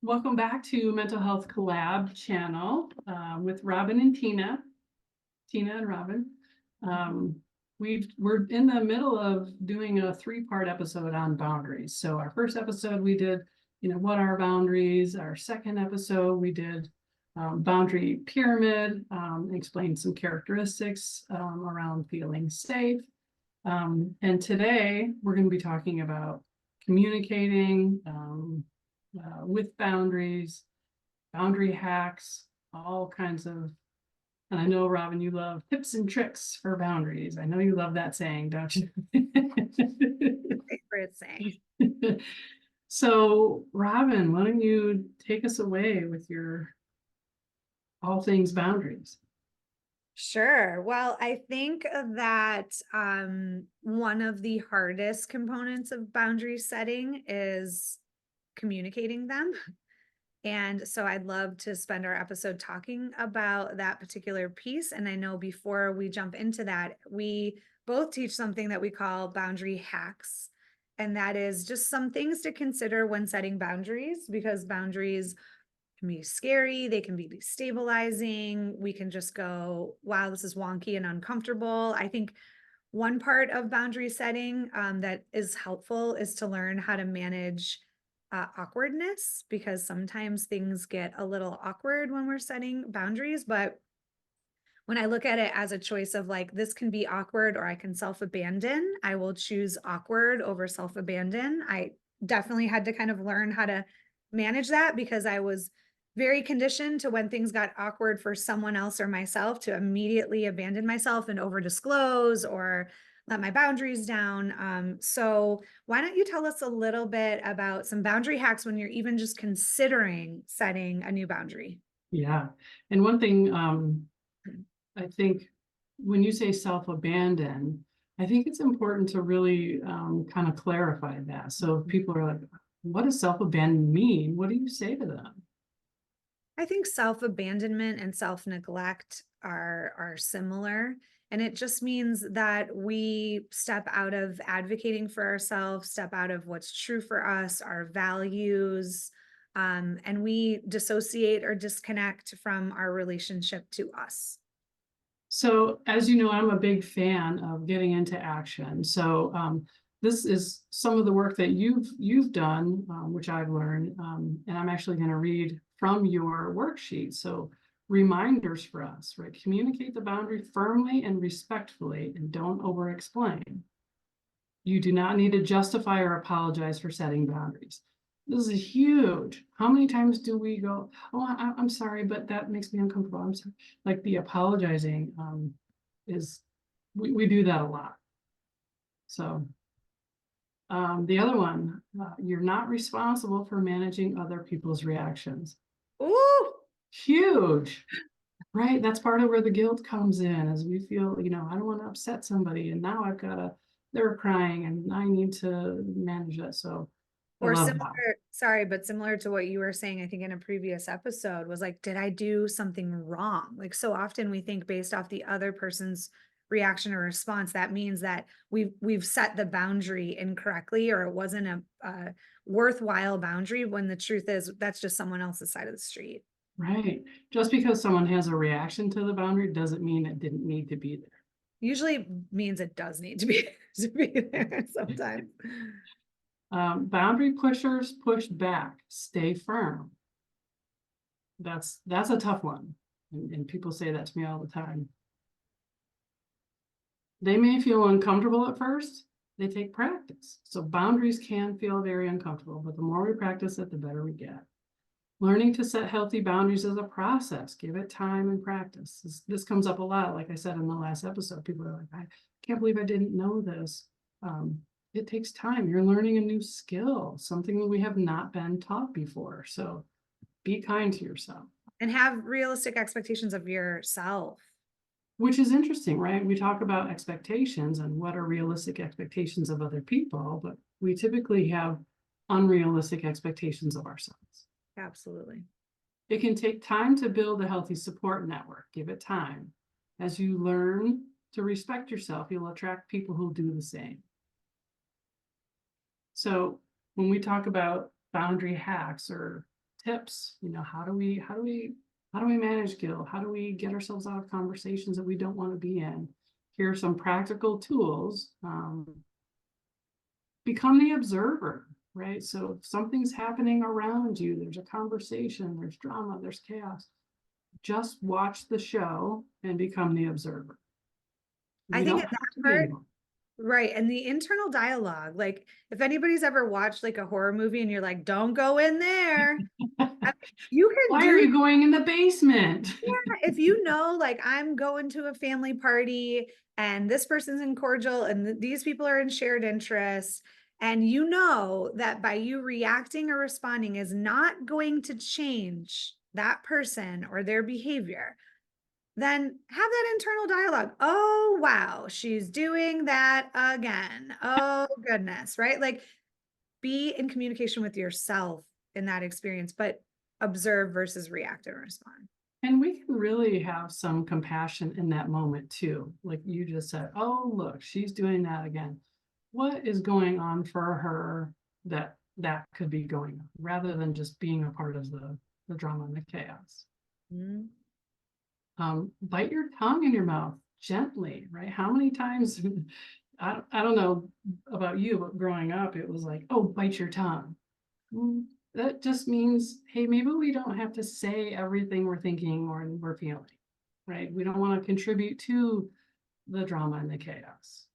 Welcome back to Mental Health Collab channel with Robin and Tina and Robin. We're in the middle of doing a 3-part episode on boundaries. So our first episode we did, what are boundaries? Our second episode we did boundary pyramid, explained some characteristics around feeling safe. And today we're going to be talking about communicating with boundaries, boundary hacks, all kinds of, and I know, Robin, you love tips and tricks for boundaries. I know you love that saying, don't you? Favorite saying. So, Robin, why don't you take us away with your all things boundaries? Sure. Well, I think that one of the hardest components of boundary setting is communicating them. And so I'd love to spend our episode talking about that particular piece. And I know before we jump into that, we both teach something that we call boundary hacks. And that is just some things to consider when setting boundaries, because boundaries can be scary, they can be destabilizing. We can just go, wow, this is wonky and uncomfortable. I think one part of boundary setting that is helpful is to learn how to manage awkwardness, because sometimes things get a little awkward when we're setting boundaries. But when I look at it as a choice of like, this can be awkward or I can self-abandon, I will choose awkward over self-abandon. I definitely had to kind of learn how to manage that, because I was very conditioned to, when things got awkward for someone else or myself, to immediately abandon myself and over disclose or let my boundaries down. So why don't you tell us a little bit about some boundary hacks when you're even just considering setting a new boundary? Yeah. And one thing, I think when you say self-abandon, I think it's important to really kind of clarify that. So if people are like, what does self-abandon mean? What do you say to them? I think self-abandonment and self-neglect are similar. And it just means that we step out of advocating for ourselves, step out of what's true for us, our values, and we dissociate or disconnect from our relationship to us. So as you know, I'm a big fan of getting into action. So this is some of the work that you've done, which I've learned, and I'm actually going to read from your worksheet. So reminders for us, right? Communicate the boundary firmly and respectfully, and don't over-explain. You do not need to justify or apologize for setting boundaries. This is huge. How many times do we go, oh, I'm sorry, but that makes me uncomfortable. I'm sorry. Like the apologizing is, we do that a lot. So the other one, you're not responsible for managing other people's reactions. Ooh, Huge, right? That's part of where the guilt comes in, as we feel, I don't want to upset somebody, and now they're crying and I need to manage it. So I or love similar, that. sorry, but similar to what you were saying, I think in a previous episode, was like, did I do something wrong? Like, so often we think based off the other person's reaction or response, that means that we've set the boundary incorrectly, or it wasn't a worthwhile boundary, when the truth is that's just someone else's side of the street. Right. Just because someone has a reaction to the boundary doesn't mean it didn't need to be there. Usually means it does need to be to be there sometimes. Boundary pushers push back, stay firm. That's a tough one. And people say that to me all the time. They may feel uncomfortable at first. They take practice. So boundaries can feel very uncomfortable, but the more we practice it, the better we get. Learning to set healthy boundaries is a process. Give it time and practice. This comes up a lot. Like I said in the last episode, people are like, I can't believe I didn't know this. It takes time. You're learning a new skill, something that we have not been taught before. So be kind to yourself. And have realistic expectations of yourself. Which is interesting, right? We talk about expectations and what are realistic expectations of other people, but we typically have unrealistic expectations of ourselves. Absolutely. It can take time to build a healthy support network. Give it time. As you learn to respect yourself, you'll attract people who do the same. So when we talk about boundary hacks or tips, how do we manage guilt? How do we get ourselves out of conversations that we don't want to be in? Here are some practical tools. Become the observer, right? So if something's happening around you, there's a conversation, there's drama, there's chaos, just watch the show and become the observer. I You think don't at have that to be part, involved. right, and the internal dialogue, like, if anybody's ever watched, like, a horror movie and you're like, "Don't go in there," you can Why are do you going in the basement? yeah, if you know, like, I'm going to a family party and this person's in cordial and these people are in shared interests, and you know that by you reacting or responding is not going to change that person or their behavior, then have that internal dialogue. Oh, wow, she's doing that again. Oh, goodness, right? Like, be in communication with yourself in that experience, but observe versus react and respond. And we can really have some compassion in that moment too. Like you just said, oh, look, she's doing that again. What is going on for her that could be going on, rather than just being a part of the drama and the chaos. Mhm. Bite your tongue in your mouth gently, right? How many times, I don't know about you, but growing up, it was like, oh, bite your tongue. That just means, hey, maybe we don't have to say everything we're thinking or we're feeling, right? We don't want to contribute to the drama and the chaos.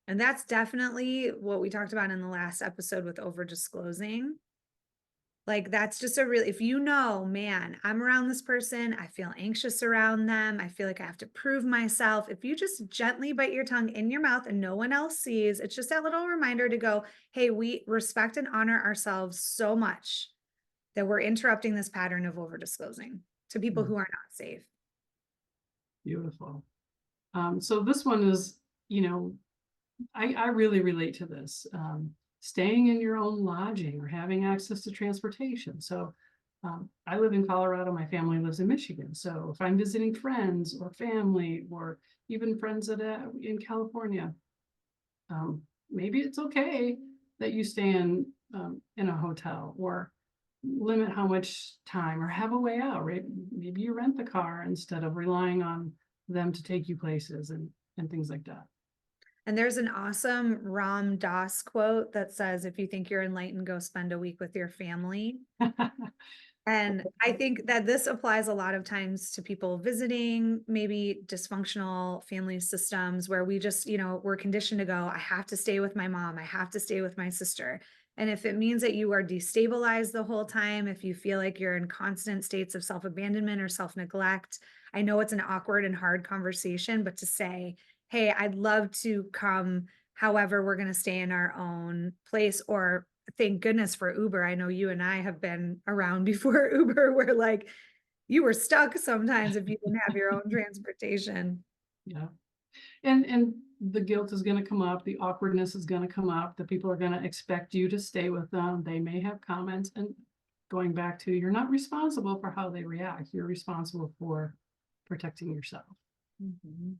And that's definitely what we talked about in the last episode with over disclosing. Like, that's just a really, if you know, man, I'm around this person, I feel anxious around them, I feel like I have to prove myself. If you just gently bite your tongue in your mouth and no one else sees, it's just that little reminder to go, hey, we respect and honor ourselves so much that we're interrupting this pattern of over disclosing to people who are not safe. Beautiful. So this one is, I really relate to this. Staying in your own lodging or having access to transportation. So I live in Colorado, my family lives in Michigan. So if I'm visiting friends or family or even friends in California, maybe it's okay that you stay in a hotel, or limit how much time, or have a way out, right? Maybe you rent the car instead of relying on them to take you places and things like that. And there's an awesome Ram Dass quote that says, if you think you're enlightened, go spend a week with your family. And I think that this applies a lot of times to people visiting maybe dysfunctional family systems where we just, we're conditioned to go, I have to stay with my mom, I have to stay with my sister. And if it means that you are destabilized the whole time, if you feel like you're in constant states of self-abandonment or self-neglect, I know it's an awkward and hard conversation, but to say, hey, I'd love to come, however, we're going to stay in our own place, or thank goodness for Uber. I know you and I have been around before Uber, where like you were stuck sometimes if you didn't have your own transportation. Yeah. And the guilt is going to come up, the awkwardness is going to come up, the people are going to expect you to stay with them. They may have comments, and going back to, you're not responsible for how they react. You're responsible for protecting yourself. Mhm.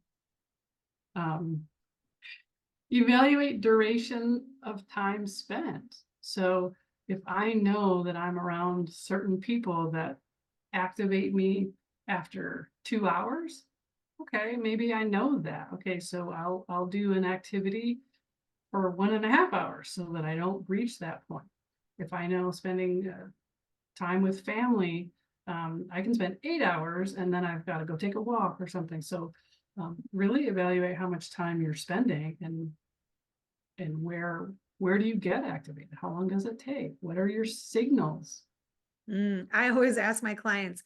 Evaluate duration of time spent. So if I know that I'm around certain people that activate me after 2 hours, okay, maybe I know that. Okay, so I'll do an activity for 1.5 hours so that I don't reach that point. If I know spending time with family, I can spend 8 hours and then I've got to go take a walk or something. So really evaluate how much time you're spending, and where do you get activated? How long does it take? What are your signals? I always ask my clients,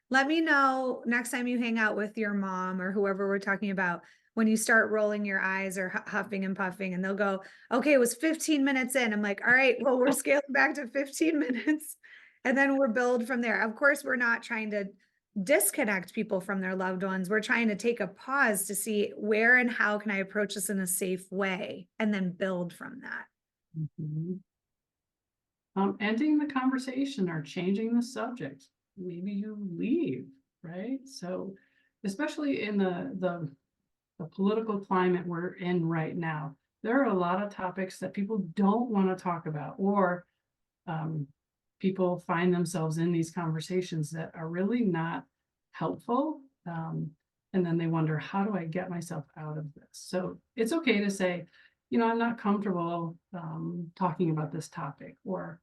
let me know next time you hang out with your mom or whoever we're talking about, when you start rolling your eyes or huffing and puffing, and they'll go, okay, it was 15 minutes in. I'm like, all right, well, we're scaling back to 15 minutes and then we're build from there. Of course, we're not trying to disconnect people from their loved ones. We're trying to take a pause to see where and how can I approach this in a safe way, and then build from that. Mhm. Ending the conversation or changing the subject. Maybe you leave, right? So, especially in the political climate we're in right now, there are a lot of topics that people don't want to talk about, or people find themselves in these conversations that are really not helpful. And then they wonder, how do I get myself out of this? So it's okay to say, I'm not comfortable talking about this topic, or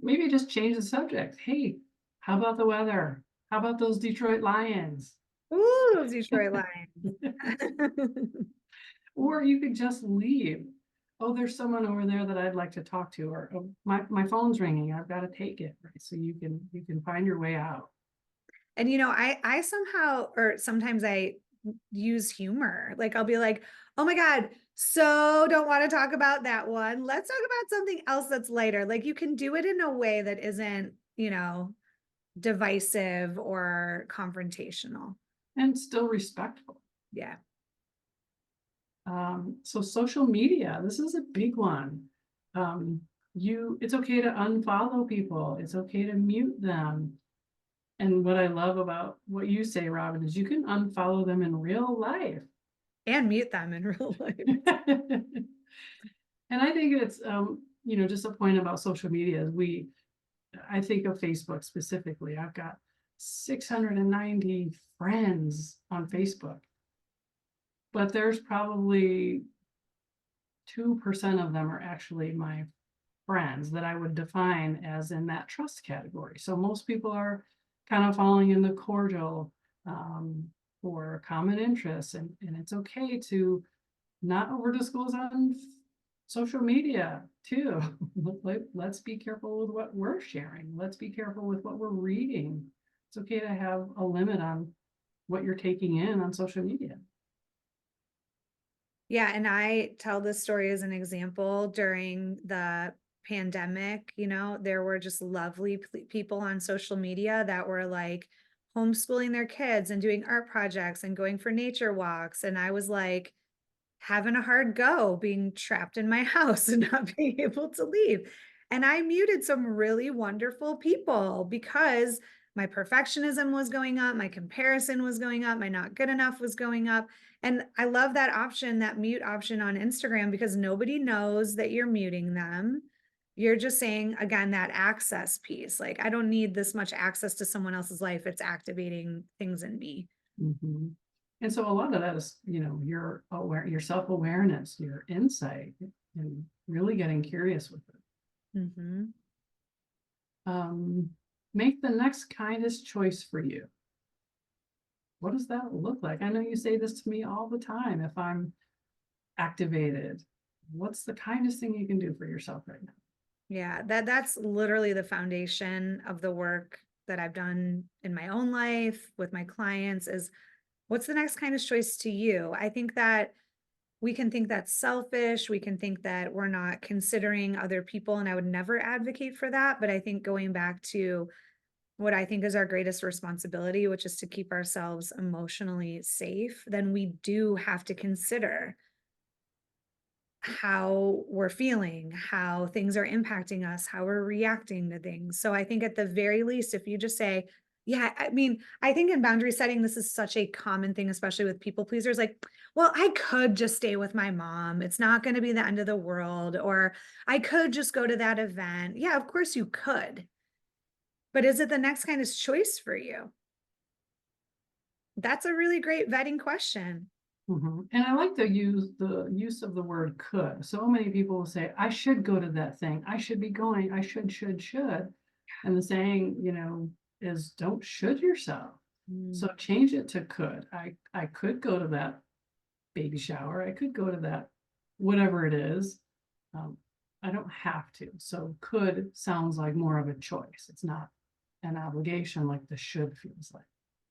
maybe just change the subject. Hey, how about the weather? How about those Detroit Lions? Ooh, those Detroit Lions. Or you could just leave. Oh, there's someone over there that I'd like to talk to, or oh, my phone's ringing. I've got to take it. Right. So you can find your way out. And I somehow, or sometimes I use humor. Like I'll be like, oh my God, so don't want to talk about that one. Let's talk about something else that's lighter. Like you can do it in a way that isn't, divisive or confrontational. And still respectful. Yeah. So social media, this is a big one. It's okay to unfollow people. It's okay to mute them. And what I love about what you say, Robin, is you can unfollow them in real life. And mute them in real life. And I think it's, just a point about social media. I think of Facebook specifically. I've got 690 friends on Facebook, but there's probably 2% of them are actually my friends that I would define as in that trust category. So most people are kind of falling in the cordial or common interests, and it's okay to not over disclose on social media too. Let's be careful with what we're sharing. Let's be careful with what we're reading. It's okay to have a limit on what you're taking in on social media. Yeah. And I tell this story as an example during the pandemic. There were just lovely people on social media that were like homeschooling their kids and doing art projects and going for nature walks. And I was like, having a hard go being trapped in my house and not being able to leave. And I muted some really wonderful people because my perfectionism was going up, my comparison was going up, my not good enough was going up. And I love that option, that mute option on Instagram, because nobody knows that you're muting them. You're just saying, again, that access piece. Like, I don't need this much access to someone else's life. It's activating things in me. Mm-hmm. And so a lot of that is, your self-awareness, your insight, and really getting curious with it. Mm-hmm. Make the next kindest choice for you. What does that look like? I know you say this to me all the time. If I'm activated, what's the kindest thing you can do for yourself right now? Yeah, that's literally the foundation of the work that I've done in my own life with my clients is what's the next kindest choice to you? I think that we can think that's selfish. We can think that we're not considering other people, and I would never advocate for that. But I think going back to what I think is our greatest responsibility, which is to keep ourselves emotionally safe, then we do have to consider how we're feeling, how things are impacting us, how we're reacting to things. So I think at the very least, if you just say, yeah, I mean, I think in boundary setting, this is such a common thing, especially with people pleasers. Like, well, I could just stay with my mom. It's not going to be the end of the world. Or I could just go to that event. Yeah, of course you could. But is it the next kind of choice for you? That's a really great vetting question. Mm-hmm. And I like the use of the word could. So many people will say, I should go to that thing. I should be going. I should. And the saying, is don't should yourself. So change it to could. I could go to that baby shower. I could go to that, whatever it is. I don't have to. So could sounds like more of a choice. It's not an obligation like the should feels like.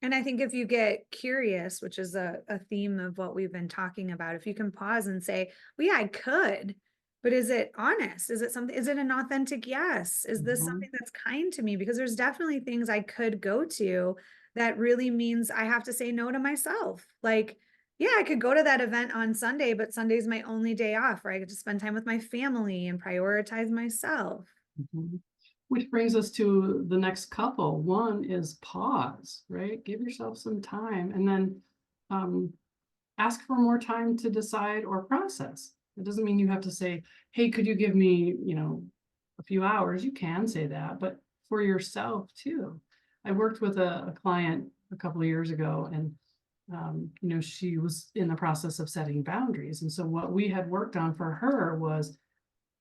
And I think if you get curious, which is a theme of what we've been talking about, if you can pause and say, well, yeah, I could, but is it honest? Is it something, is it an authentic yes? Is this something that's kind to me? Because there's definitely things I could go to that really means I have to say no to myself. Like, yeah, I could go to that event on Sunday, but Sunday's my only day off where I get to spend time with my family and prioritize myself. Mm-hmm. Which brings us to the next couple. One is pause, right? Give yourself some time, and then ask for more time to decide or process. It doesn't mean you have to say, hey, could you give me, a few hours? You can say that, but for yourself too. I worked with a client a couple of years ago, and she was in the process of setting boundaries. And so what we had worked on for her was,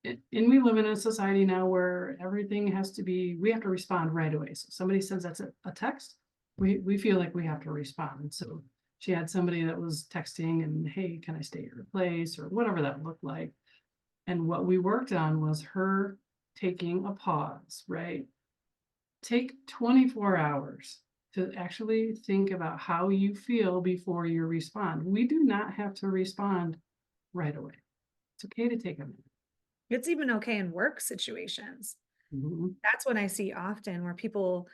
and we live in a society now where everything has to be, we have to respond right away. So somebody sends us a text, we feel like we have to respond. And so she had somebody that was texting and, hey, can I stay at your place, or whatever that looked like. And what we worked on was her taking a pause, right? Take 24 hours to actually think about how you feel before you respond. We do not have to respond right away. It's okay to take a minute. It's even okay in work situations. Mhm. That's what I see often, where people,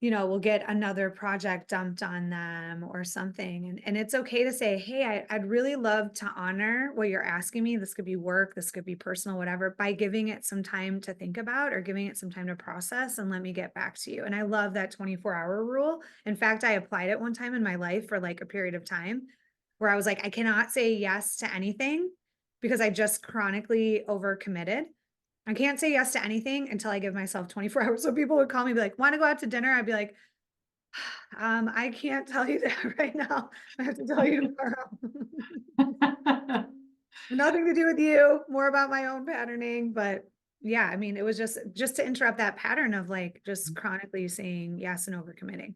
will get another project dumped on them or something. And it's okay to say, hey, I'd really love to honor what you're asking me. This could be work, this could be personal, whatever, by giving it some time to think about or giving it some time to process, and let me get back to you. And I love that 24-hour rule. In fact, I applied it one time in my life for like a period of time where I was like, I cannot say yes to anything because I just chronically overcommitted. I can't say yes to anything until I give myself 24 hours. So people would call me, be like, want to go out to dinner? I'd be like, I can't tell you that right now. I have to tell you tomorrow. Nothing to do with you, more about my own patterning. But yeah, I mean, it was just to interrupt that pattern of like just chronically saying yes and overcommitting.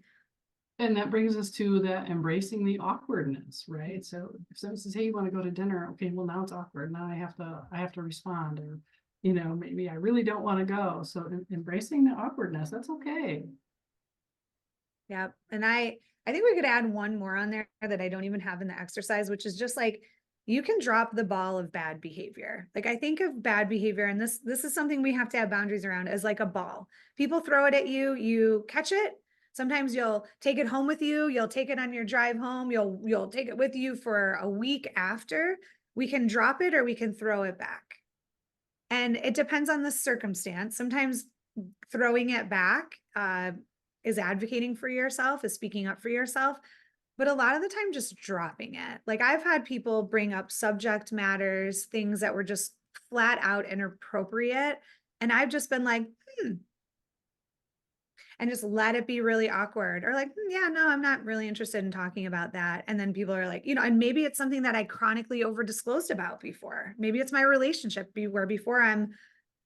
And that brings us to that embracing the awkwardness, right? So if someone says, hey, you want to go to dinner? Okay, well, now it's awkward. Now I have to respond, or, maybe I really don't want to go. So embracing the awkwardness, that's okay. Yep. And I think we could add one more on there that I don't even have in the exercise, which is just like, you can drop the ball of bad behavior. Like, I think of bad behavior, and this is something we have to have boundaries around, as like a ball. People throw it at you, you catch it. Sometimes you'll take it home with you. You'll take it on your drive home. You'll take it with you for a week after. We can drop it or we can throw it back. And it depends on the circumstance. Sometimes throwing it back is advocating for yourself, is speaking up for yourself. But a lot of the time, just dropping it. Like, I've had people bring up subject matters, things that were just flat out inappropriate. And I've just been like, and just let it be really awkward, or like, yeah, no, I'm not really interested in talking about that. And then people are like, and maybe it's something that I chronically over disclosed about before. Maybe it's my relationship where before I'm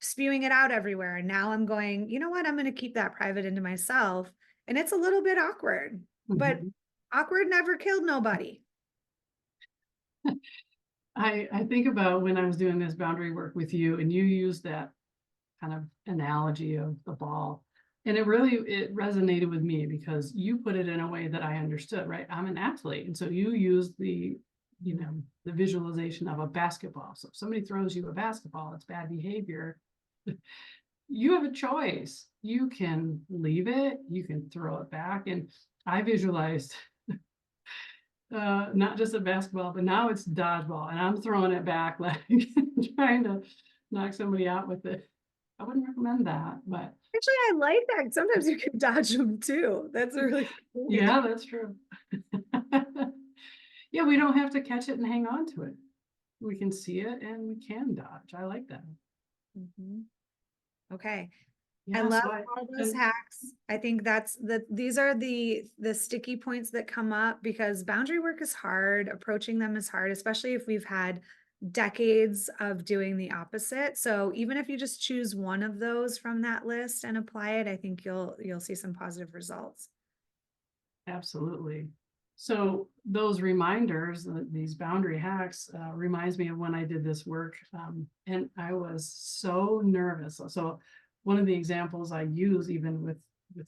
spewing it out everywhere. And now I'm going, you know what? I'm going to keep that private into myself. And it's a little bit awkward, but Mhm. awkward never killed nobody. I think about when I was doing this boundary work with you, and you used that kind of analogy of the ball. And it resonated with me because you put it in a way that I understood, right? I'm an athlete. And so you use the visualization of a basketball. So if somebody throws you a basketball, it's bad behavior. You have a choice. You can leave it, you can throw it back. And I visualized not just a basketball, but now it's dodgeball, and I'm throwing it back, like trying to knock somebody out with it. I wouldn't recommend that, but Actually, I like that. Sometimes you can dodge them too. That's a really good point. yeah, that's true. Yeah, we don't have to catch it and hang on to it. We can see it and we can dodge. I like that. Mhm. Okay. I Yeah, love so all those hacks. I think these are the sticky points that come up because boundary work is hard. Approaching them is hard, especially if we've had decades of doing the opposite. So even if you just choose one of those from that list and apply it, I think you'll see some positive results. absolutely. So those reminders, these boundary hacks, reminds me of when I did this work, and I was so nervous. So one of the examples I use, even with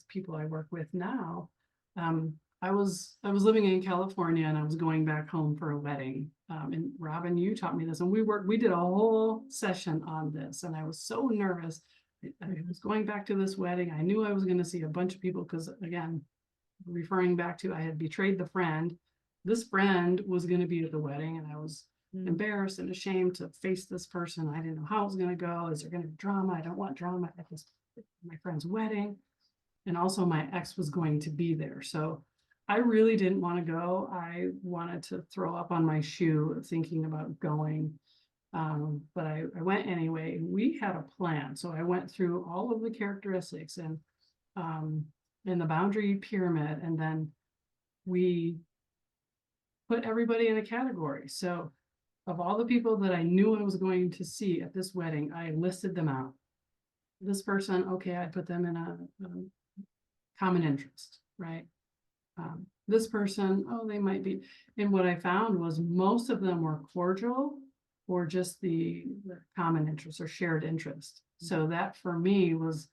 people I work with now, I was living in California, and I was going back home for a wedding. And Robin, you taught me this, and we did a whole session on this, and I was so nervous. I was going back to this wedding. I knew I was going to see a bunch of people because, again, referring back to, I had betrayed the friend. This friend was going to be at the wedding, and I was embarrassed and ashamed to face this person. I didn't know how it was going to go. Is there going to be drama? I don't want drama at my friend's wedding. And also my ex was going to be there. So I really didn't want to go. I wanted to throw up on my shoe thinking about going. But I went anyway. We had a plan. So I went through all of the characteristics, and in the boundary pyramid, and then we put everybody in a category. So of all the people that I knew I was going to see at this wedding, I listed them out. This person, okay, I put them in a common interest, right? This person, oh, they might be. And what I found was most of them were cordial or just the common interest or shared interest. So that for me was,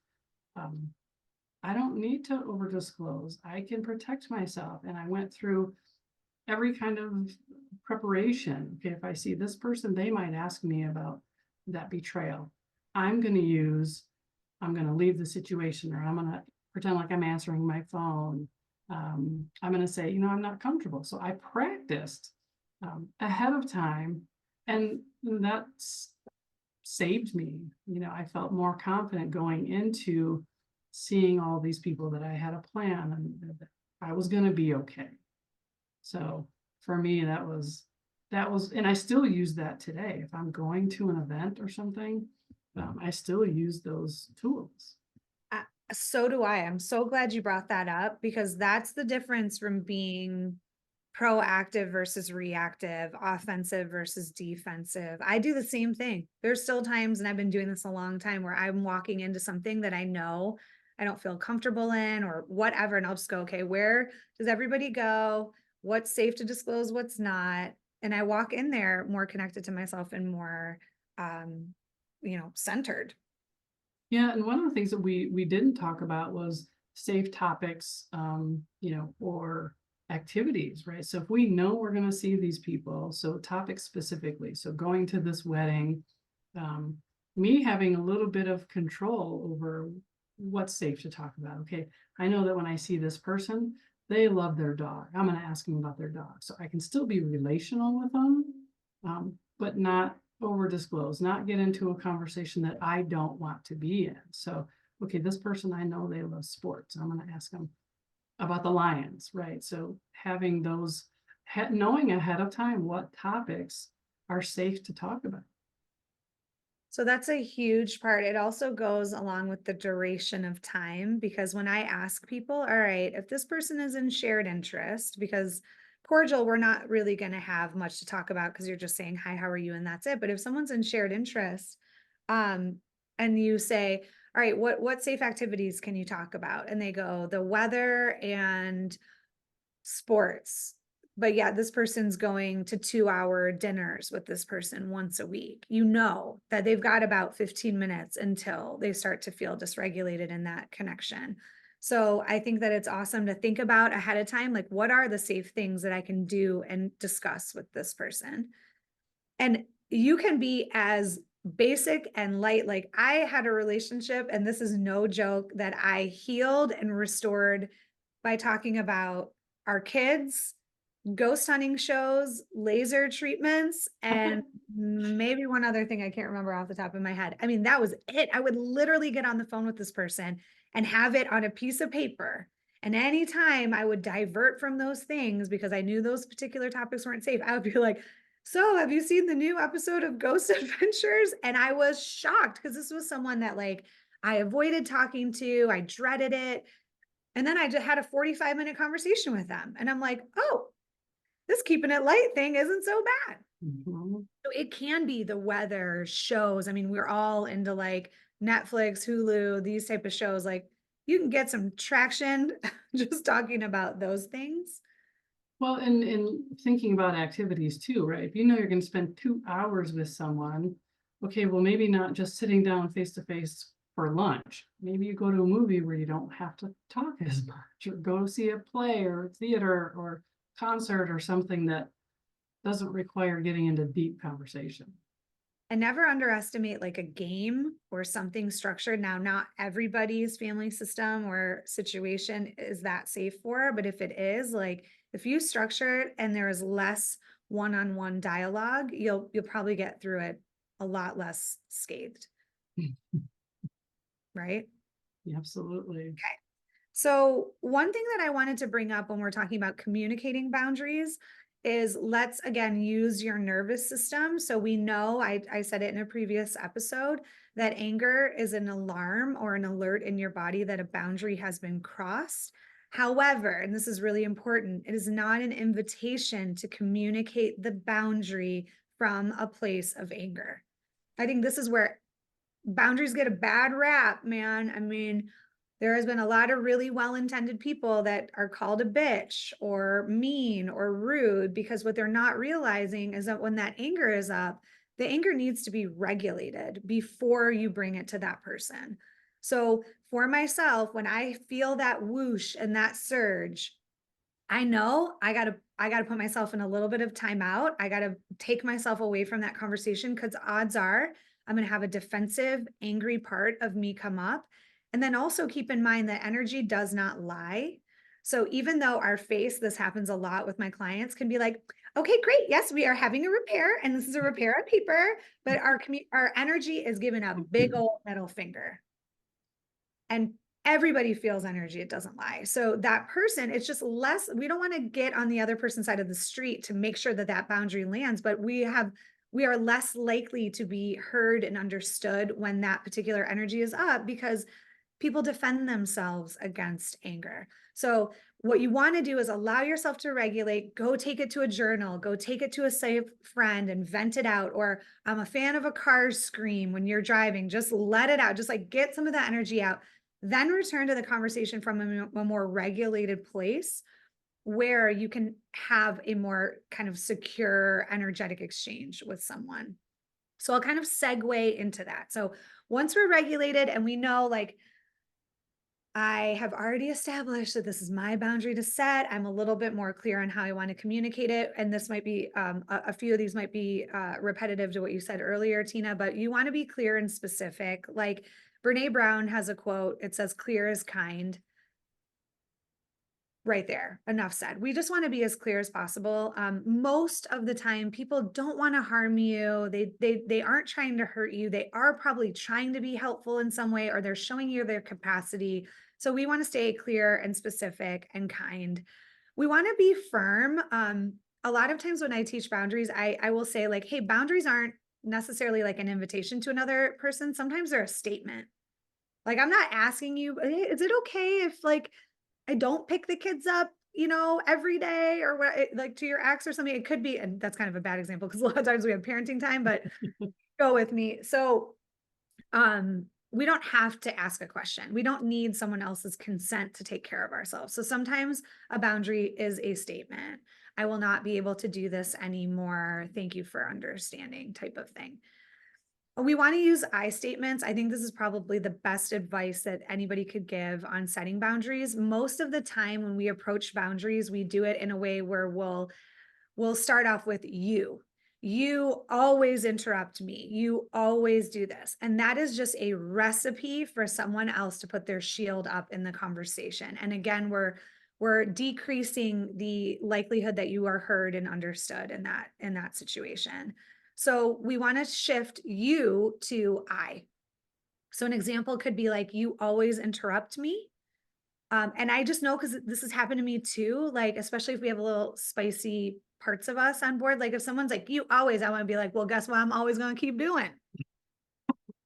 I don't need to over disclose. I can protect myself. And I went through every kind of preparation. Okay, if I see this person, they might ask me about that betrayal. I'm going to leave the situation, or I'm going to pretend like I'm answering my phone. I'm going to say, I'm not comfortable. So I practiced ahead of time, and that's saved me. I felt more confident going into seeing all these people that I had a plan and I was going to be okay. So for me, that was, and I still use that today. If I'm going to an event or something, I still use those tools. So do I. I'm so glad you brought that up, because that's the difference from being proactive versus reactive, offensive versus defensive. I do the same thing. There's still times, and I've been doing this a long time, where I'm walking into something that I know I don't feel comfortable in or whatever. And I'll just go, okay, where does everybody go? What's safe to disclose? What's not? And I walk in there more connected to myself and more, centered. Yeah, and one of the things that we didn't talk about was safe topics, or activities, right? So if we know we're going to see these people, so topics specifically, so going to this wedding, me having a little bit of control over what's safe to talk about. Okay, I know that when I see this person, they love their dog. I'm going to ask them about their dog, so I can still be relational with them, but not over disclose, not get into a conversation that I don't want to be in. So, okay, this person, I know they love sports. I'm going to ask them about the Lions, right? So having those, knowing ahead of time what topics are safe to talk about. So that's a huge part. It also goes along with the duration of time, because when I ask people, all right, if this person is in shared interest, because cordial, we're not really going to have much to talk about because you're just saying, hi, how are you? And that's it. But if someone's in shared interest, and you say, all right, what safe activities can you talk about? And they go, the weather and sports. But yeah, this person's going to 2-hour dinners with this person once a week. You know that they've got about 15 minutes until they start to feel dysregulated in that connection. So I think that it's awesome to think about ahead of time, like, what are the safe things that I can do and discuss with this person? And you can be as basic and light. Like, I had a relationship, and this is no joke, that I healed and restored by talking about our kids, ghost hunting shows, laser treatments, and maybe one other thing I can't remember off the top of my head. I mean, that was it. I would literally get on the phone with this person and have it on a piece of paper. And anytime I would divert from those things because I knew those particular topics weren't safe, I would be like, so have you seen the new episode of Ghost Adventures? And I was shocked, because this was someone that, like, I avoided talking to, I dreaded it. And then I just had a 45-minute conversation with them. And I'm like, oh, this keeping it light thing isn't so bad. Mm-hmm. So it can be the weather, shows. I mean, we're all into like Netflix, Hulu, these type of shows. Like, you can get some traction just talking about those things. Well, and thinking about activities too, right? If you know you're going to spend 2 hours with someone, okay, well, maybe not just sitting down face to face for lunch. Maybe you go to a movie where you don't have to talk as much, or go see a play or theater or concert or something that doesn't require getting into deep conversation. And never underestimate like a game or something structured. Now, not everybody's family system or situation is that safe for, but if it is, like, if you structure it and there is less one-on-one dialogue, you'll probably get through it a lot less scathed. Right? Absolutely. Okay. So one thing that I wanted to bring up when we're talking about communicating boundaries is, let's again use your nervous system. So we know, I said it in a previous episode, that anger is an alarm or an alert in your body that a boundary has been crossed. However, and this is really important, it is not an invitation to communicate the boundary from a place of anger. I think this is where boundaries get a bad rap, man. I mean, there has been a lot of really well-intended people that are called a bitch or mean or rude because what they're not realizing is that when that anger is up, the anger needs to be regulated before you bring it to that person. So for myself, when I feel that whoosh and that surge, I know I gotta put myself in a little bit of timeout. I gotta take myself away from that conversation because odds are I'm gonna have a defensive, angry part of me come up. And then also keep in mind that energy does not lie. So even though our face, this happens a lot with my clients, can be like, okay, great. Yes, we are having a repair, and this is a repair on paper, but our energy is given a big old middle finger. And everybody feels energy, it doesn't lie. So that person, it's just less, we don't want to get on the other person's side of the street to make sure that that boundary lands, but we are less likely to be heard and understood when that particular energy is up because people defend themselves against anger. So what you want to do is allow yourself to regulate, go take it to a journal, go take it to a safe friend and vent it out. Or I'm a fan of a car scream when you're driving, just let it out, just like get some of that energy out, then return to the conversation from a more regulated place where you can have a more kind of secure energetic exchange with someone. So I'll kind of segue into that. So once we're regulated and we know, like, I have already established that this is my boundary to set. I'm a little bit more clear on how I want to communicate it. And this might be, a few of these might be repetitive to what you said earlier, Tina, but you want to be clear and specific. Like Brene Brown has a quote, it says, clear is kind. Right there, enough said. We just want to be as clear as possible. Most of the time, people don't want to harm you. They aren't trying to hurt you. They are probably trying to be helpful in some way, or they're showing you their capacity. So we want to stay clear and specific and kind. We want to be firm. A lot of times when I teach boundaries, I will say like, hey, boundaries aren't necessarily like an invitation to another person. Sometimes they're a statement. Like, I'm not asking you, "Hey, is it okay if like I don't pick the kids up, every day or what, like to your ex or something?" It could be, and that's kind of a bad example because a lot of times we have parenting time, but go with me. So, we don't have to ask a question. We don't need someone else's consent to take care of ourselves. So sometimes a boundary is a statement. I will not be able to do this anymore. Thank you for understanding, type of thing. We want to use I statements. I think this is probably the best advice that anybody could give on setting boundaries. Most of the time when we approach boundaries, we do it in a way where we'll start off with you. You always interrupt me. You always do this. And that is just a recipe for someone else to put their shield up in the conversation. And again, we're decreasing the likelihood that you are heard and understood in that situation. So we want to shift you to I. So an example could be like, you always interrupt me. And I just know because this has happened to me too, like, especially if we have a little spicy parts of us on board. Like if someone's like, you always, I want to be like, well, guess what? I'm always going to keep doing.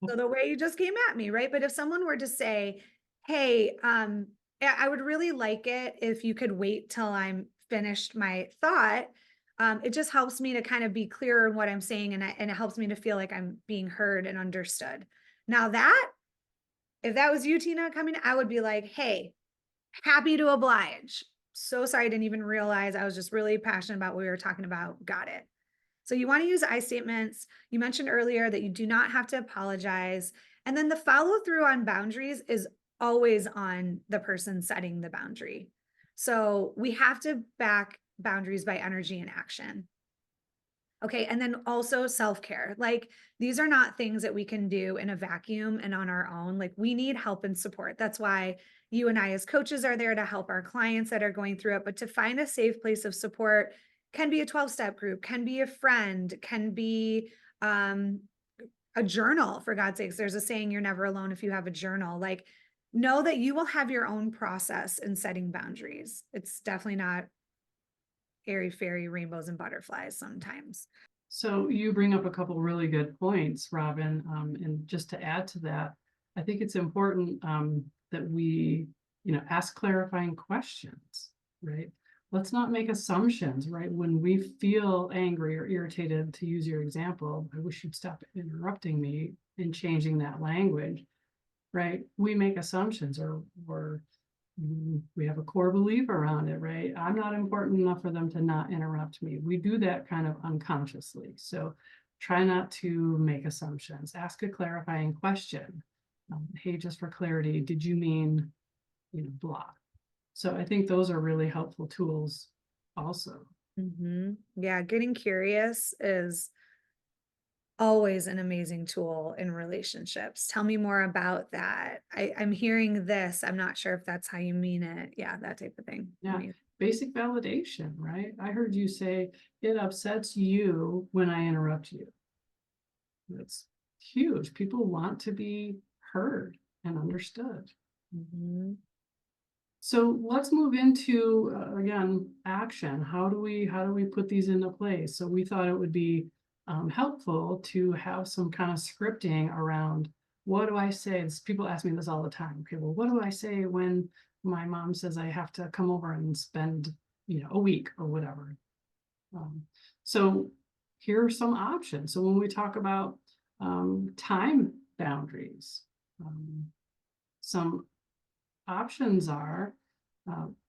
So the way you just came at me, right? But if someone were to say, hey, I would really like it if you could wait till I'm finished my thought. It just helps me to kind of be clearer in what I'm saying, and it helps me to feel like I'm being heard and understood. Now that, if that was you, Tina, coming, I would be like, hey, happy to oblige. So sorry, I didn't even realize. I was just really passionate about what we were talking about. Got it. So you want to use I statements. You mentioned earlier that you do not have to apologize. And then the follow through on boundaries is always on the person setting the boundary. So we have to back boundaries by energy and action. Okay. And then also self-care. Like these are not things that we can do in a vacuum and on our own. Like we need help and support. That's why you and I as coaches are there to help our clients that are going through it. But to find a safe place of support can be a 12-step group, can be a friend, can be a journal, for God's sakes. There's a saying, you're never alone if you have a journal. Like know that you will have your own process in setting boundaries. It's definitely not airy fairy rainbows and butterflies sometimes. So you bring up a couple really good points, Robin. And just to add to that, I think it's important that we, ask clarifying questions, right? Let's not make assumptions, right? When we feel angry or irritated, to use your example, I wish you'd stop interrupting me and changing that language, right? We make assumptions or we have a core belief around it, right? I'm not important enough for them to not interrupt me. We do that kind of unconsciously. So try not to make assumptions. Ask a clarifying question. Hey, just for clarity, did you mean, blah? So I think those are really helpful tools also. Yeah, getting curious is always an amazing tool in relationships. Tell me more about that. I'm hearing this. I'm not sure if that's how you mean it. Yeah, that type of thing. Yeah. Basic validation, right? I heard you say it upsets you when I interrupt you. That's huge. People want to be heard and understood. So let's move into again, action. How do we put these into place? So we thought it would be helpful to have some kind of scripting around, what do I say? People ask me this all the time. Okay, well, what do I say when my mom says I have to come over and spend, a week or whatever? So here are some options. So when we talk about time boundaries, some options are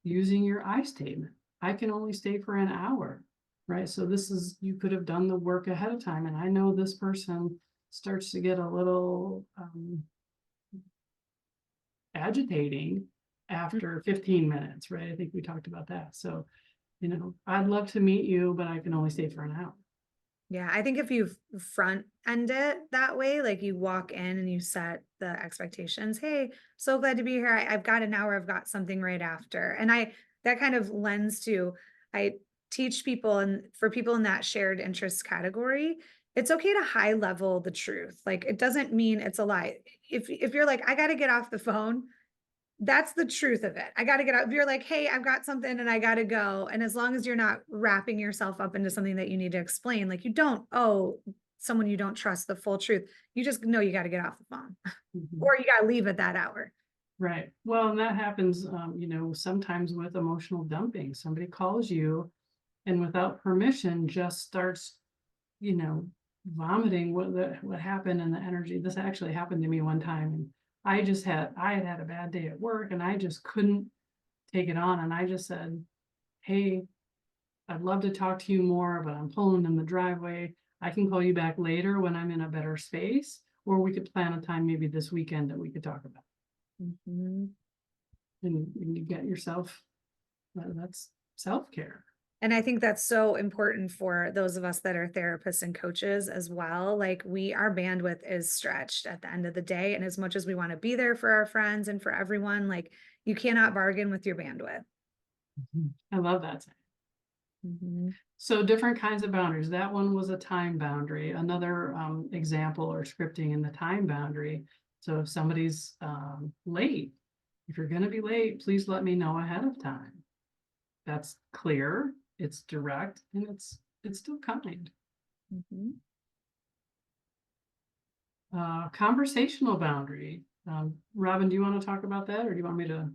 using your I statement. I can only stay for an hour, right? So this is, you could have done the work ahead of time. And I know this person starts to get a little agitating after 15 minutes, right? I think we talked about that. So, I'd love to meet you, but I can only stay for an hour. Yeah, I think if you front end it that way, like you walk in and you set the expectations, hey, so glad to be here. I've got an hour, I've got something right after. And that kind of lends to, I teach people, and for people in that shared interest category, it's okay to high level the truth. Like it doesn't mean it's a lie. If you're like, I got to get off the phone, that's the truth of it. I got to get out. If you're like, hey, I've got something and I got to go. And as long as you're not wrapping yourself up into something that you need to explain, like you don't owe someone you don't trust the full truth. You just know you got to get off the phone or you got to leave at that hour. Right. Well, and that happens, sometimes with emotional dumping. Somebody calls you and without permission just starts, vomiting what happened and the energy. This actually happened to me one time, and I had a bad day at work and I just couldn't take it on. And I just said, hey, I'd love to talk to you more, but I'm pulling in the driveway. I can call you back later when I'm in a better space, or we could plan a time maybe this weekend that we could talk about. And you get yourself, that's self-care. And I think that's so important for those of us that are therapists and coaches as well. Like our bandwidth is stretched at the end of the day. And as much as we want to be there for our friends and for everyone, like you cannot bargain with your bandwidth. I love that. So different kinds of boundaries. That one was a time boundary. Another example or scripting in the time boundary. So if somebody's late, if you're going to be late, please let me know ahead of time. That's clear, it's direct, and it's still kind. Conversational boundary. Robin, do you want to talk about that, or do you want me to?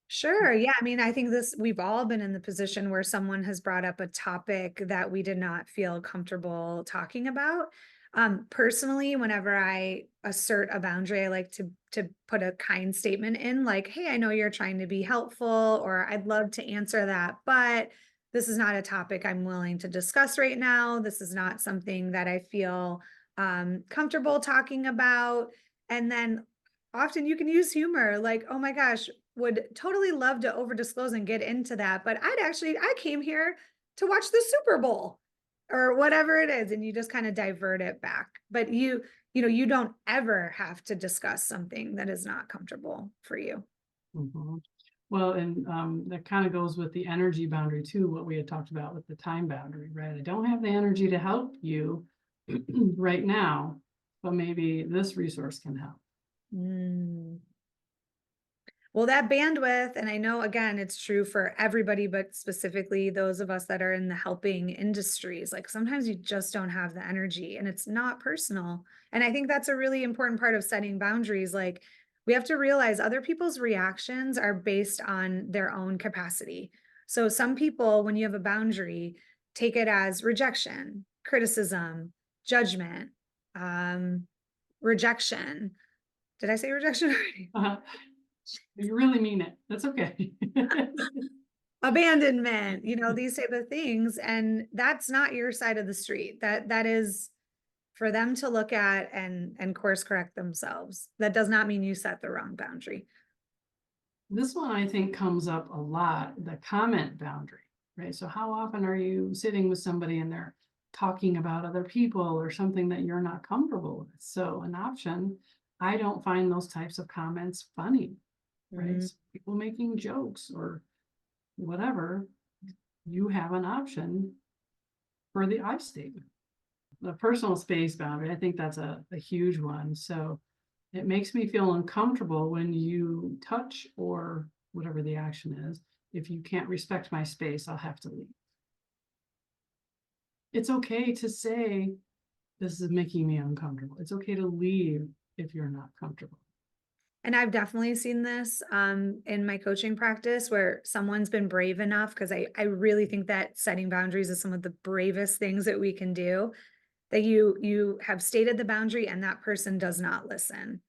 Sure. Yeah. I mean, I think we've all been in the position where someone has brought up a topic that we did not feel comfortable talking about. Personally, whenever I assert a boundary, I like to put a kind statement in like, hey, I know you're trying to be helpful, or I'd love to answer that, but this is not a topic I'm willing to discuss right now. This is not something that I feel comfortable talking about. And then often you can use humor, like, oh my gosh, would totally love to over disclose and get into that, but I came here to watch the Super Bowl or whatever it is. And you just kind of divert it back. But you don't ever have to discuss something that is not comfortable for you. Well, and that kind of goes with the energy boundary too, what we had talked about with the time boundary, right? I don't have the energy to help you right now, but maybe this resource can help. Well, that bandwidth, and I know again, it's true for everybody, but specifically those of us that are in the helping industries, like sometimes you just don't have the energy and it's not personal. And I think that's a really important part of setting boundaries. Like we have to realize other people's reactions are based on their own capacity. So some people, when you have a boundary, take it as rejection, criticism, judgment, rejection. Did I say rejection already? Uh, you really mean it. That's okay. Abandonment, these type of things. And that's not your side of the street. That is for them to look at and course correct themselves. That does not mean you set the wrong boundary. This one I think comes up a lot, the comment boundary, right? So how often are you sitting with somebody and they're talking about other people or something that you're not comfortable with? So an option, I don't find those types of comments funny, right? So people making jokes or whatever, you have an option for the I statement. The personal space boundary, I think that's a huge one. So it makes me feel uncomfortable when you touch or whatever the action is. If you can't respect my space, I'll have to leave. It's okay to say, this is making me uncomfortable. It's okay to leave if you're not comfortable. And I've definitely seen this in my coaching practice where someone's been brave enough, because I really think that setting boundaries is some of the bravest things that we can do, that you have stated the boundary and that person does not listen.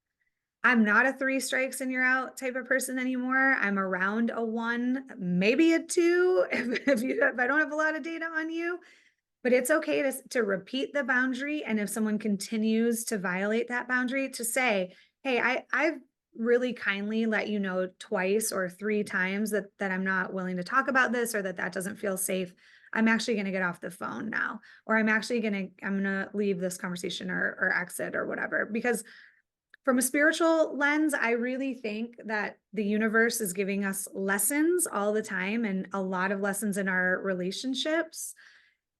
I'm not a 3 strikes and you're out type of person anymore. I'm around a 1, maybe a 2 if I don't have a lot of data on you. But it's okay to repeat the boundary. And if someone continues to violate that boundary, to say, hey, I've really kindly let you know twice or 3 times that I'm not willing to talk about this, or that doesn't feel safe. I'm actually going to get off the phone now, or I'm going to leave this conversation or exit or whatever. Because from a spiritual lens, I really think that the universe is giving us lessons all the time, and a lot of lessons in our relationships.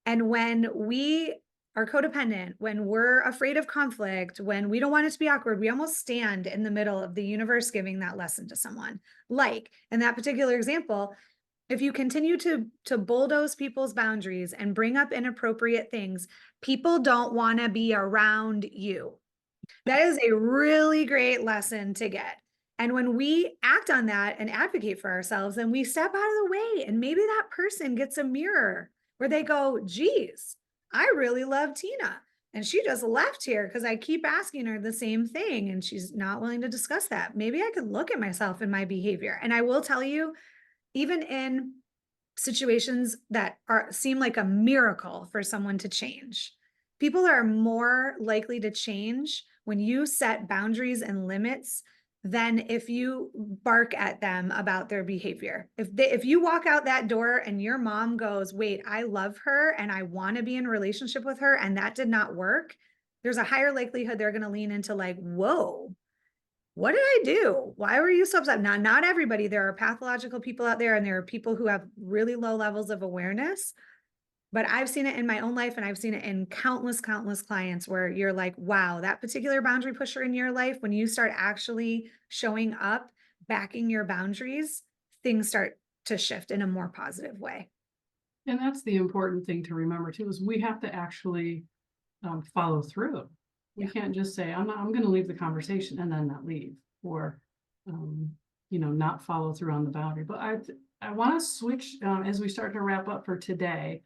And when we are codependent, when we're afraid of conflict, when we don't want it to be awkward, we almost stand in the middle of the universe giving that lesson to someone. Like in that particular example, if you continue to bulldoze people's boundaries and bring up inappropriate things, people don't want to be around you. That is a really great lesson to get. And when we act on that and advocate for ourselves, then we step out of the way, and maybe that person gets a mirror where they go, geez, I really love Tina. And she just left here because I keep asking her the same thing and she's not willing to discuss that. Maybe I could look at myself and my behavior. And I will tell you, even in situations that seem like a miracle for someone to change, people are more likely to change when you set boundaries and limits than if you bark at them about their behavior. If you walk out that door and your mom goes, wait, I love her and I want to be in a relationship with her, and that did not work, there's a higher likelihood they're going to lean into like, whoa, what did I do? Why were you so upset? Now, not everybody. There are pathological people out there, and there are people who have really low levels of awareness. But I've seen it in my own life, and I've seen it in countless clients where you're like, wow, that particular boundary pusher in your life, when you start actually showing up, backing your boundaries, things start to shift in a more positive way. And that's the important thing to remember too, is we have to actually follow through. We can't just say, I'm going to leave the conversation and then not leave, or, not follow through on the boundary. But I want to switch as we start to wrap up for today.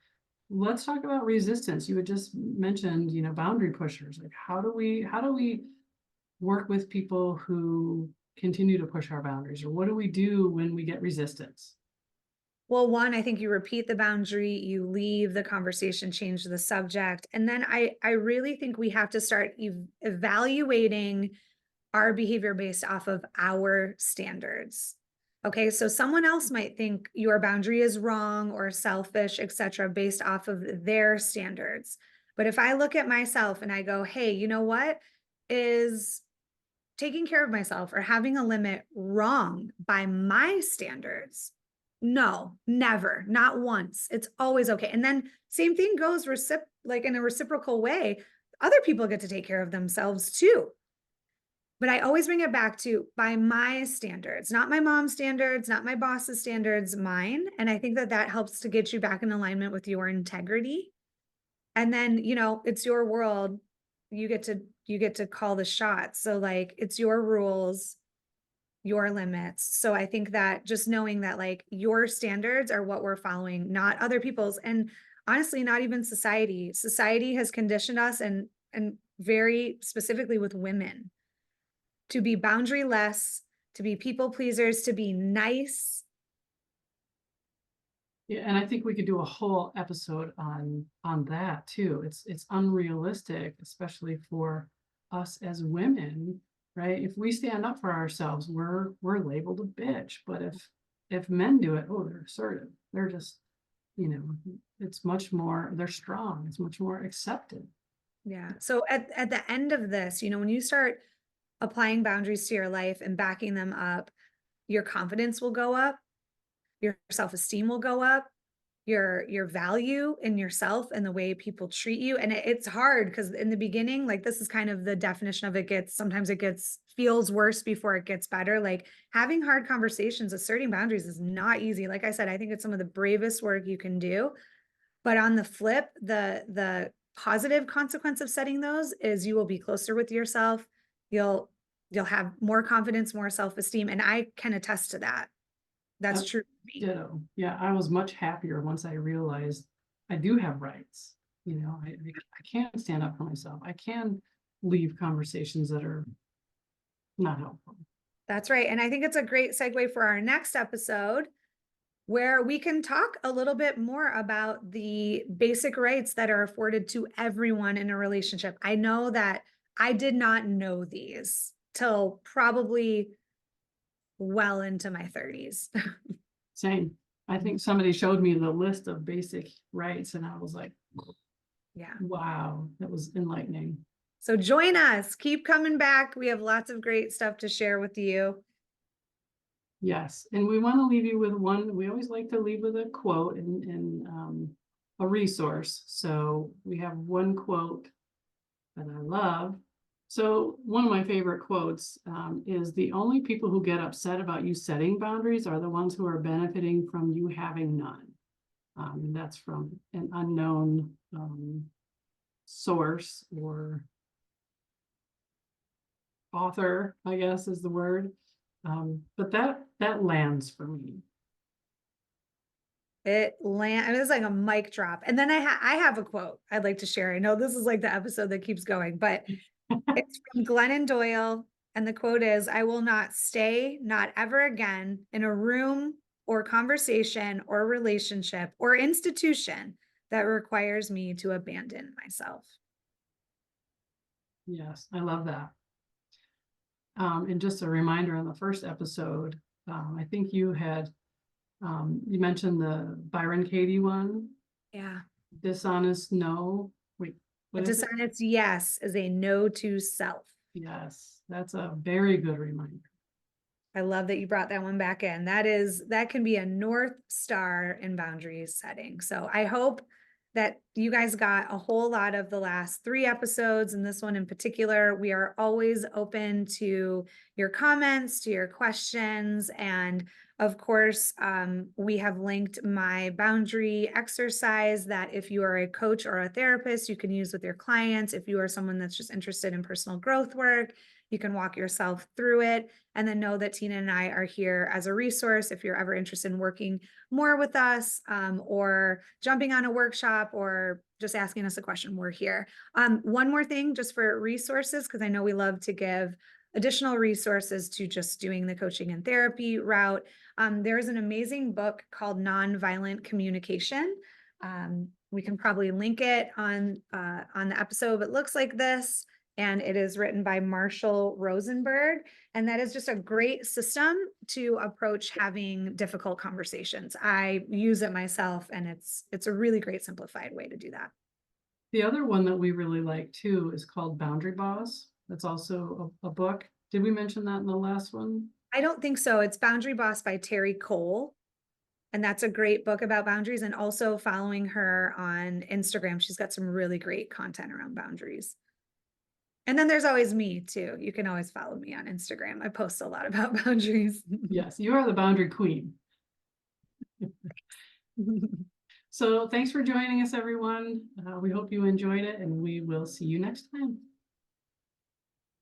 Let's talk about resistance. You had just mentioned, boundary pushers. Like, how do we work with people who continue to push our boundaries, or what do we do when we get resistance? Well, one, I think you repeat the boundary, you leave the conversation, change the subject. And then I really think we have to start evaluating our behavior based off of our standards. Okay, so someone else might think your boundary is wrong or selfish, etc., based off of their standards. But if I look at myself and I go, hey, you know what? Is taking care of myself or having a limit wrong by my standards? No, never, not once. It's always okay. And then same thing goes like in a reciprocal way. Other people get to take care of themselves too. But I always bring it back to by my standards, not my mom's standards, not my boss's standards, mine. And I think that that helps to get you back in alignment with your integrity. And then, it's your world. You get to call the shots. So like it's your rules, your limits. So I think that just knowing that like your standards are what we're following, not other people's. And honestly, not even society. Society has conditioned us and very specifically with women to be boundaryless, to be people pleasers, to be nice. Yeah, and I think we could do a whole episode on that too. It's unrealistic, especially for us as women, right? If we stand up for ourselves, we're labeled a bitch. But if men do it, oh, they're assertive. They're just, it's much more, they're strong. It's much more accepted. Yeah. So at the end of this, when you start applying boundaries to your life and backing them up, your confidence will go up, your self-esteem will go up, your value in yourself and the way people treat you. And it's hard because in the beginning, like this is kind of the definition of sometimes it feels worse before it gets better. Like having hard conversations, asserting boundaries is not easy. Like I said, I think it's some of the bravest work you can do. But on the flip, the positive consequence of setting those is you will be closer with yourself. You'll have more confidence, more self-esteem. And I can attest to that. That's true for me. Ditto. Yeah, I was much happier once I realized I do have rights. I can stand up for myself. I can leave conversations that are not helpful. That's right. And I think it's a great segue for our next episode where we can talk a little bit more about the basic rights that are afforded to everyone in a relationship. I know that I did not know these till probably well into my 30s. Same. I think somebody showed me the list of basic rights and I was like, Yeah. wow, that was enlightening. So join us. Keep coming back. We have lots of great stuff to share with you. Yes. And we want to leave you with one. We always like to leave with a quote and a resource. So we have one quote that I love. So one of my favorite quotes is the only people who get upset about you setting boundaries are the ones who are benefiting from you having none. And that's from an unknown source or author, I guess is the word. But that lands for me. It was like a mic drop. And then I have a quote I'd like to share. I know this is like the episode that keeps going, but it's from Glennon Doyle. And the quote is, I will not stay, not ever again, in a room or conversation or relationship or institution that requires me to abandon myself. Yes, I love that. And just a reminder on the first episode, I think you mentioned the Byron Katie one. Yeah. Dishonest no. Wait, A dishonest yes is a no to self. Yes, that's a very good reminder. I love that you brought that one back in. That can be a North Star in boundaries setting. So I hope that you guys got a whole lot of the last 3 episodes and this one in particular. We are always open to your comments, to your questions. And of course, we have linked my boundary exercise that if you are a coach or a therapist, you can use with your clients. If you are someone that's just interested in personal growth work, you can walk yourself through it, and then know that Tina and I are here as a resource if you're ever interested in working more with us, or jumping on a workshop or just asking us a question, we're here. One more thing just for resources, because I know we love to give additional resources to just doing the coaching and therapy route. There's an amazing book called Nonviolent Communication. We can probably link it on the episode. It looks like this. And it is written by Marshall Rosenberg. And that is just a great system to approach having difficult conversations. I use it myself, and it's a really great simplified way to do that. The other one that we really like too is called Boundary Boss. That's also a book. Did we mention that in the last one? I don't think so. It's Boundary Boss by Terri Cole. And that's a great book about boundaries, and also following her on Instagram. She's got some really great content around boundaries. And then there's always me too. You can always follow me on Instagram. I post a lot about boundaries. Yes, you are the boundary queen. So thanks for joining us, everyone. We hope you enjoyed it, and we will see you next time.